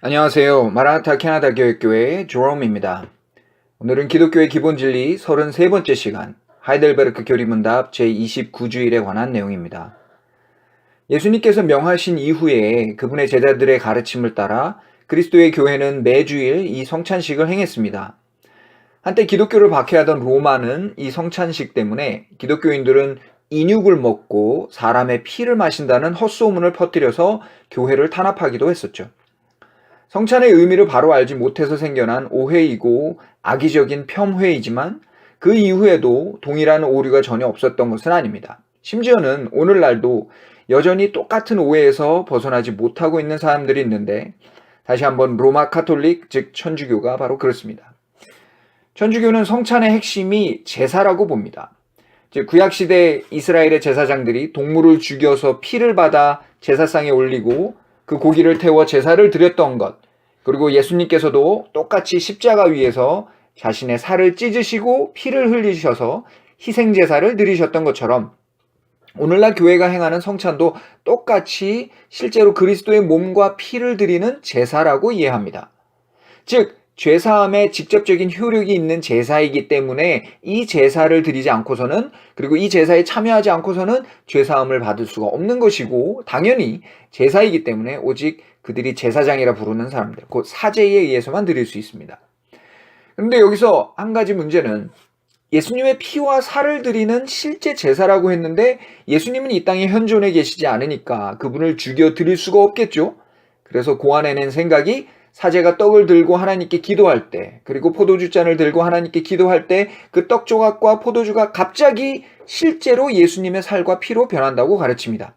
안녕하세요. 마라나타 캐나다 교회교회 조롬입니다. 오늘은 기독교의 기본 진리 33번째 시간 하이델베르크 교리문답 제29주일에 관한 내용입니다. 예수님께서 명하신 이후에 그분의 제자들의 가르침을 따라 그리스도의 교회는 매주일 이 성찬식을 행했습니다. 한때 기독교를 박해하던 로마는 이 성찬식 때문에 기독교인들은 인육을 먹고 사람의 피를 마신다는 헛소문을 퍼뜨려서 교회를 탄압하기도 했었죠. 성찬의 의미를 바로 알지 못해서 생겨난 오해이고 악의적인 폄훼이지만 그 이후에도 동일한 오류가 전혀 없었던 것은 아닙니다. 심지어는 오늘날도 여전히 똑같은 오해에서 벗어나지 못하고 있는 사람들이 있는데, 다시 한번 로마 카톨릭 즉 천주교가 바로 그렇습니다. 천주교는 성찬의 핵심이 제사라고 봅니다. 즉 구약시대 이스라엘의 제사장들이 동물을 죽여서 피를 받아 제사상에 올리고 그 고기를 태워 제사를 드렸던 것, 그리고 예수님께서도 똑같이 십자가 위에서 자신의 살을 찢으시고 피를 흘리셔서 희생제사를 드리셨던 것처럼 오늘날 교회가 행하는 성찬도 똑같이 실제로 그리스도의 몸과 피를 드리는 제사라고 이해합니다. 즉 죄사함에 직접적인 효력이 있는 제사이기 때문에 이 제사를 드리지 않고서는, 그리고 이 제사에 참여하지 않고서는 죄사함을 받을 수가 없는 것이고, 당연히 제사이기 때문에 오직 그들이 제사장이라 부르는 사람들, 곧 사제에 의해서만 드릴 수 있습니다. 그런데 여기서 한 가지 문제는, 예수님의 피와 살을 드리는 실제 제사라고 했는데 예수님은 이 땅에 현존해 계시지 않으니까 그분을 죽여 드릴 수가 없겠죠. 그래서 고안해낸 생각이, 사제가 떡을 들고 하나님께 기도할 때, 그리고 포도주잔을 들고 하나님께 기도할 때 그 떡 조각과 포도주가 갑자기 실제로 예수님의 살과 피로 변한다고 가르칩니다.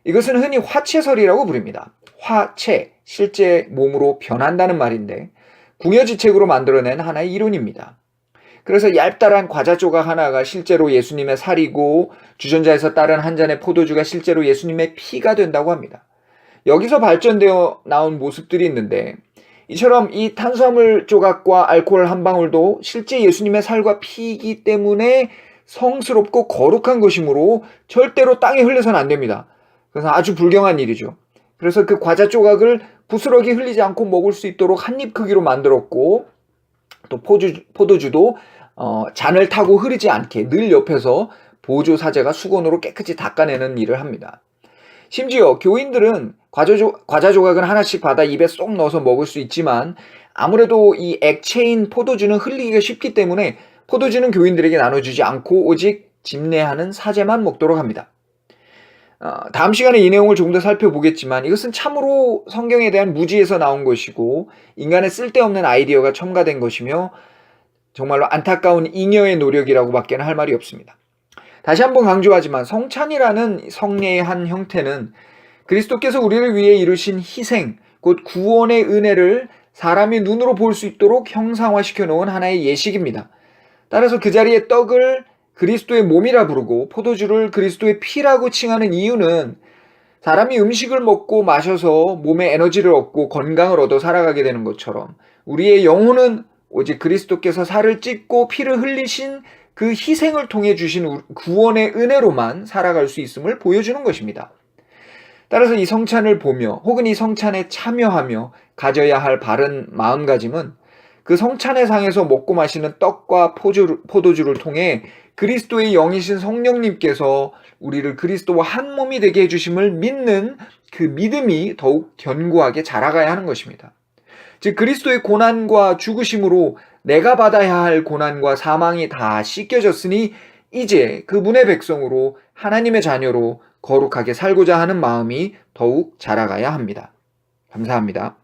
이것은 흔히 화채설이라고 부릅니다. 화채, 실제 몸으로 변한다는 말인데 궁여지책으로 만들어낸 하나의 이론입니다. 그래서 얇다란 과자 조각 하나가 실제로 예수님의 살이고 주전자에서 따른 한 잔의 포도주가 실제로 예수님의 피가 된다고 합니다. 여기서 발전되어 나온 모습들이 있는데, 이처럼 이 탄수화물 조각과 알코올 한 방울도 실제 예수님의 살과 피이기 때문에 성스럽고 거룩한 것이므로 절대로 땅에 흘려서는 안 됩니다. 그래서 아주 불경한 일이죠. 그래서 그 과자 조각을 부스러기 흘리지 않고 먹을 수 있도록 한 입 크기로 만들었고, 또 포도주도 잔을 타고 흐르지 않게 늘 옆에서 보조 사제가 수건으로 깨끗이 닦아내는 일을 합니다. 심지어 교인들은 과자 조각은 하나씩 받아 입에 쏙 넣어서 먹을 수 있지만 아무래도 이 액체인 포도주는 흘리기가 쉽기 때문에 포도주는 교인들에게 나눠주지 않고 오직 집례하는 사제만 먹도록 합니다. 다음 시간에 이 내용을 조금 더 살펴보겠지만 이것은 참으로 성경에 대한 무지에서 나온 것이고 인간의 쓸데없는 아이디어가 첨가된 것이며 정말로 안타까운 잉여의 노력이라고 밖에는 할 말이 없습니다. 다시 한번 강조하지만 성찬이라는 성례의 한 형태는 그리스도께서 우리를 위해 이루신 희생, 곧 구원의 은혜를 사람이 눈으로 볼 수 있도록 형상화시켜 놓은 하나의 예식입니다. 따라서 그 자리에 떡을 그리스도의 몸이라 부르고 포도주를 그리스도의 피라고 칭하는 이유는, 사람이 음식을 먹고 마셔서 몸에 에너지를 얻고 건강을 얻어 살아가게 되는 것처럼 우리의 영혼은 오직 그리스도께서 살을 찢고 피를 흘리신 그 희생을 통해 주신 구원의 은혜로만 살아갈 수 있음을 보여주는 것입니다. 따라서 이 성찬을 보며 혹은 이 성찬에 참여하며 가져야 할 바른 마음가짐은, 그 성찬의 상에서 먹고 마시는 떡과 포도주를 통해 그리스도의 영이신 성령님께서 우리를 그리스도와 한 몸이 되게 해주심을 믿는 그 믿음이 더욱 견고하게 자라가야 하는 것입니다. 즉 그리스도의 고난과 죽으심으로 내가 받아야 할 고난과 사망이 다 씻겨졌으니 이제 그분의 백성으로 하나님의 자녀로 거룩하게 살고자 하는 마음이 더욱 자라가야 합니다. 감사합니다.